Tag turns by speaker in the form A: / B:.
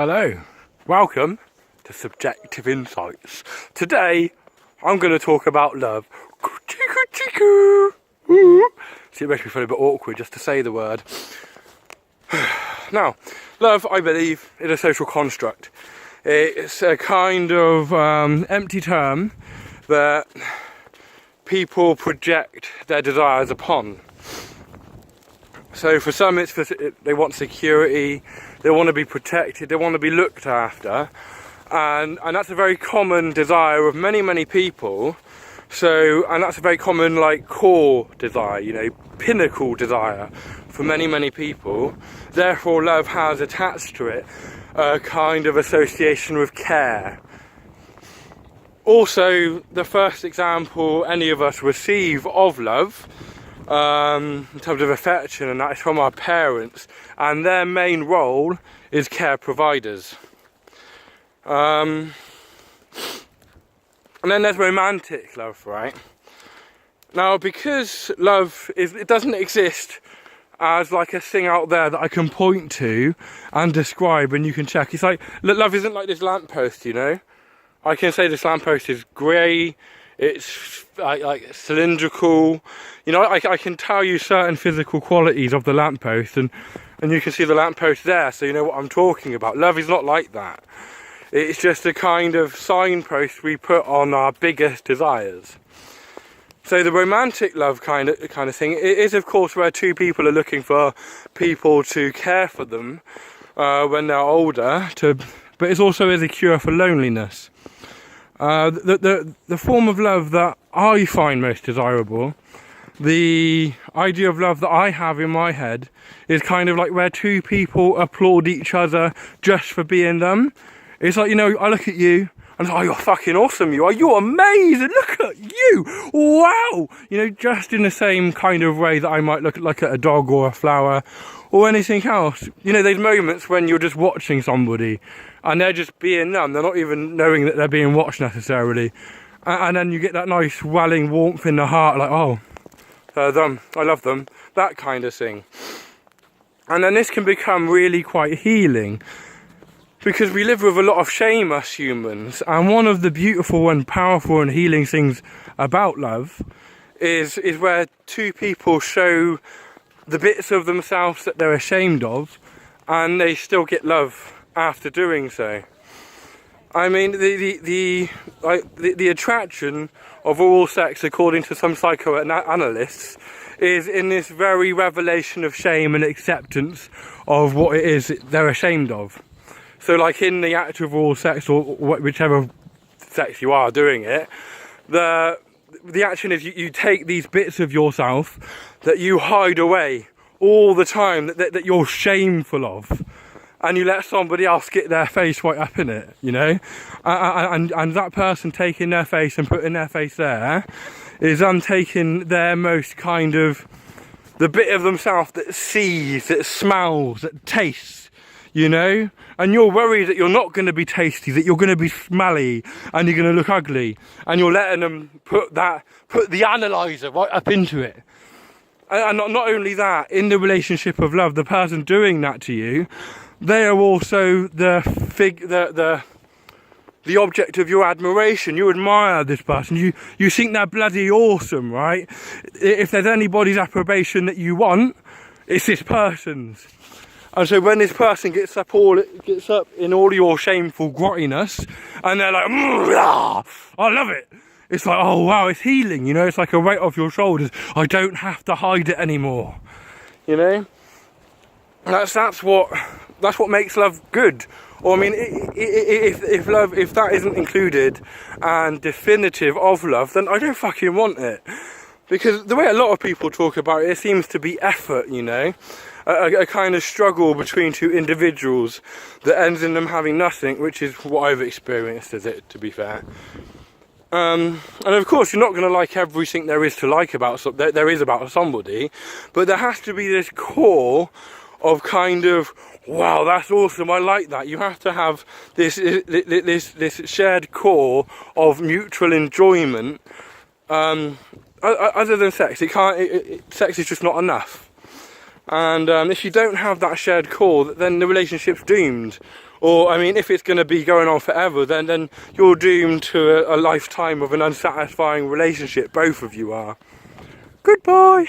A: Hello, welcome to Subjective Insights. Today I'm going to talk about love. See, it makes me feel a bit awkward just to say the word. Now, love, I believe, is a social construct. It's a kind of empty term that people project their desires upon. So for some, they want security, they want to be protected, they want to be looked after, and that's a very common desire of many people. So, and that's a very common, like, core desire, you know, pinnacle desire for many people. Therefore, love has attached to it a kind of association with care. Also, the first example any of us receive of love, in terms of affection, and that is from our parents, and their main role is care providers. And then there's romantic love, right? Now, because love it doesn't exist as like a thing out there that I can point to and describe and you can check. It's like, love isn't like this lamppost, you know? I can say this lamppost is grey, it's like cylindrical, you know, I can tell you certain physical qualities of the lamppost, and you can see the lamppost there, so you know what I'm talking about. Love is not like that. It's just a kind of signpost we put on our biggest desires. So the romantic love kind of thing, it is of course where two people are looking for people to care for them when they're older, but it also is a cure for loneliness. The form of love that I find most desirable, the idea of love that I have in my head, is kind of like where two people applaud each other just for being them. It's like, you know, I look at you and it's like, oh, you're fucking awesome, you're amazing, look at you, wow! You know, just in the same kind of way that I might look at a dog or a flower or anything else. You know, there's moments when you're just watching somebody and they're just being them, they're not even knowing that they're being watched necessarily. And then you get that nice welling warmth in the heart, like, oh, them, I love them, that kind of thing. And then this can become really quite healing, because we live with a lot of shame, us humans, and one of the beautiful and powerful and healing things about love is where two people show the bits of themselves that they're ashamed of, and they still get love after doing so. I mean, the attraction of oral sex, according to some psychoanalysts, is in this very revelation of shame and acceptance of what it is they're ashamed of. So, like in the act of oral sex, or whichever sex you are doing it, the action is you take these bits of yourself that you hide away all the time, that you're shameful of, and you let somebody else get their face right up in it, you know? And that person taking their face and putting their face there is taking their most kind of, the bit of themselves that sees, that smells, that tastes, you know? And you're worried that you're not going to be tasty, that you're going to be smelly, and you're going to look ugly, and you're letting them put the analyzer right up into it. And not only that, in the relationship of love, the person doing that to you, they are also the object of your admiration. You admire this person. You think they're bloody awesome, right? If there's anybody's approbation that you want, it's this person's. And so when this person gets up in all your shameful grottiness, and they're like, I love it. It's like, oh wow, it's healing, you know, it's like a weight off your shoulders. I don't have to hide it anymore, you know. That's what makes love good. Or I mean, if that isn't included and definitive of love, then I don't fucking want it. Because the way a lot of people talk about it, it seems to be effort, you know, a kind of struggle between two individuals that ends in them having nothing, which is what I've experienced as it, to be fair. And of course, you're not going to like everything there is to like about there is about somebody, but there has to be this core of kind of, wow, that's awesome, I like that. You have to have this shared core of mutual enjoyment. Other than sex, sex is just not enough. And if you don't have that shared core, then the relationship's doomed. Or, I mean, if it's going to be going on forever, then you're doomed to a lifetime of an unsatisfying relationship. Both of you are. Goodbye.